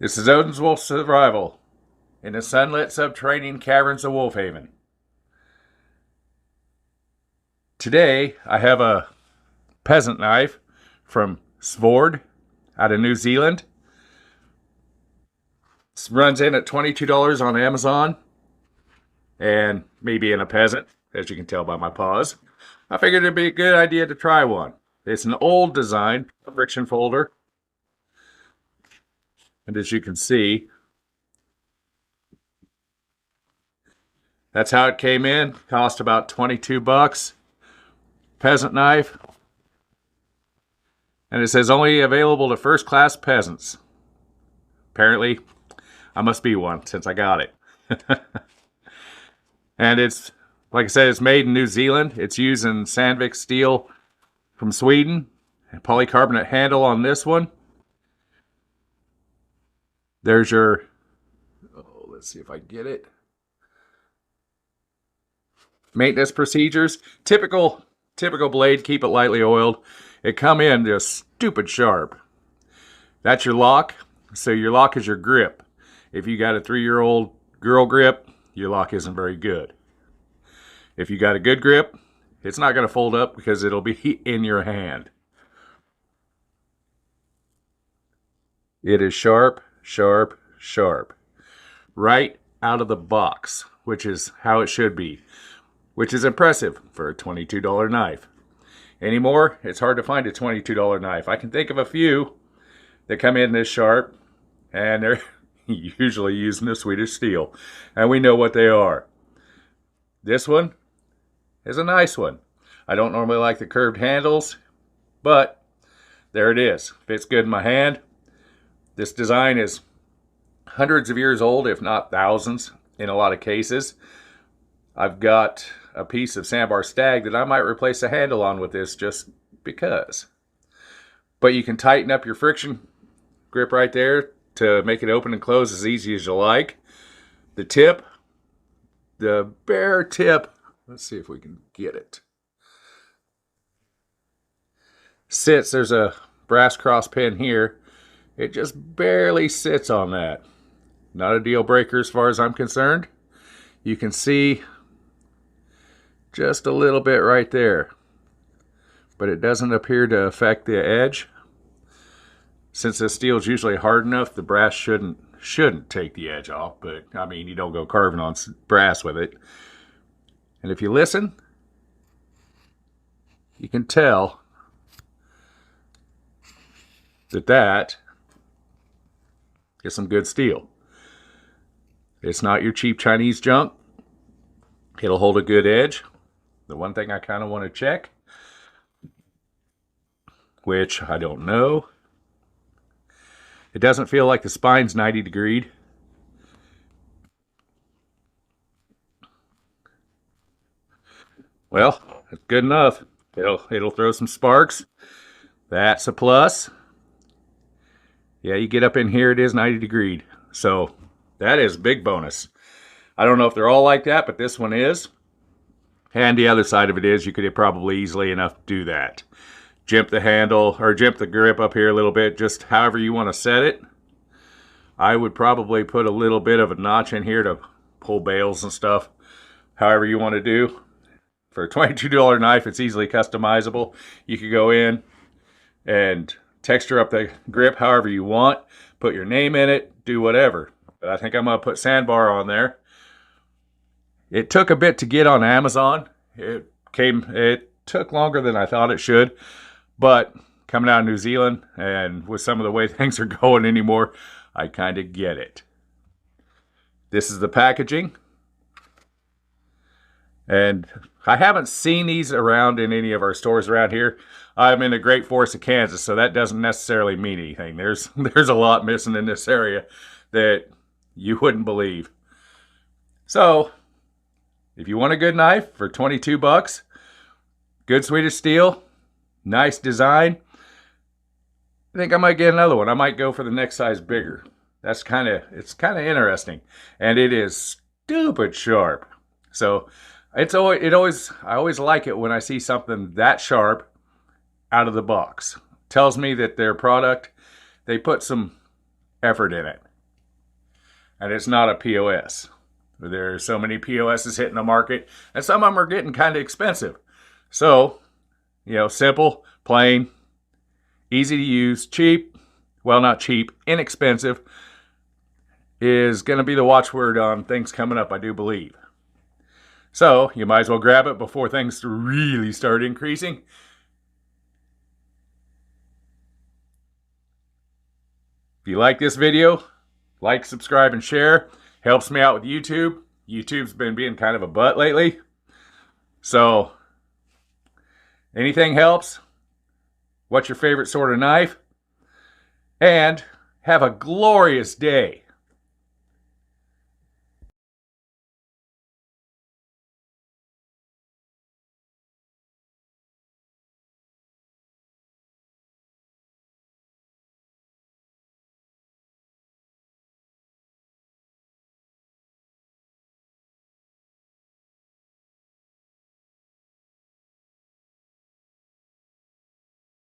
This is Odin's Wolf Survival in the sunlit subterranean caverns of Wolfhaven. Today, I have a peasant knife from Svord out of New Zealand. This runs in at $22 on Amazon, and me being a peasant, as you can tell by my paws, I figured it'd be a good idea to try one. It's an old design, a friction folder, and as you can see, that's how it came in. Cost about 22 bucks. Peasant knife. And it says only available to first class peasants. Apparently, I must be one since I got it. And it's, like I said, it's made in New Zealand. It's using Sandvik steel from Sweden. And polycarbonate handle on this one. There's your, let's see if I get it. Maintenance procedures. Typical blade, keep it lightly oiled. It come in just stupid sharp. That's your lock. So your lock is your grip. If you got a 3-year-old girl grip, your lock isn't very good. If you got a good grip, it's not going to fold up because it'll be in your hand. It is sharp, sharp, sharp. Right out of the box, which is how it should be. Which is impressive for a $22 knife. Anymore, it's hard to find a $22 knife. I can think of a few that come in this sharp, and they're usually using the Swedish steel. And we know what they are. This one is a nice one. I don't normally like the curved handles, but there it is. Fits good in my hand. This design is hundreds of years old, if not thousands, in a lot of cases. I've got a piece of sandbar stag that I might replace a handle on with this just because. But you can tighten up your friction grip right there to make it open and close as easy as you like. The tip, the bare tip, let's see if we can get it. Sits, there's a brass cross pin here. It just barely sits on that. Not a deal breaker as far as I'm concerned. You can see just a little bit right there, but it doesn't appear to affect the edge. Since the steel is usually hard enough, the brass shouldn't take the edge off, but I mean, you don't go carving on brass with it. And if you listen, you can tell that is some good steel. It's not your cheap Chinese junk. It'll hold a good edge. The one thing I kind of want to check, which I don't know, it doesn't feel like the spine's 90 degreed. Well, that's good enough. It'll throw some sparks. That's a plus. Yeah, you get up in here, it is 90 degreed. So that is a big bonus. I don't know if they're all like that, but this one is. And the other side of it is you could probably easily enough do that. Jimp the handle, or jimp the grip up here a little bit, just however you want to set it. I would probably put a little bit of a notch in here to pull bales and stuff, however you want to do. For a $22 knife, it's easily customizable. You could go in and texture up the grip however you want, put your name in it, do whatever. But I think I'm going to put sandbar on there. It took a bit to get on Amazon. It took longer than I thought it should, but coming out of New Zealand and with some of the way things are going anymore, I kind of get it. This is the packaging. And I haven't seen these around in any of our stores around here. I'm in the Great Forest of Kansas, so that doesn't necessarily mean anything. There's a lot missing in this area that you wouldn't believe. So, if you want a good knife for 22 bucks, good Swedish steel, nice design, I think I might get another one. I might go for the next size bigger. It's kind of interesting. And it is stupid sharp. So, I always like it when I see something that sharp out of the box. Tells me that their product, they put some effort in it. and it's not a POS. There's so many POSs hitting the market, and some of them are getting kind of expensive. So, simple, plain, easy to use, cheap, well, not cheap, inexpensive, is going to be the watchword on things coming up, I do believe. So, you might as well grab it before things really start increasing. If you like this video, like, subscribe, and share. Helps me out with YouTube. YouTube's been being kind of a butt lately. So, anything helps. What's your favorite sort of knife? And have a glorious day.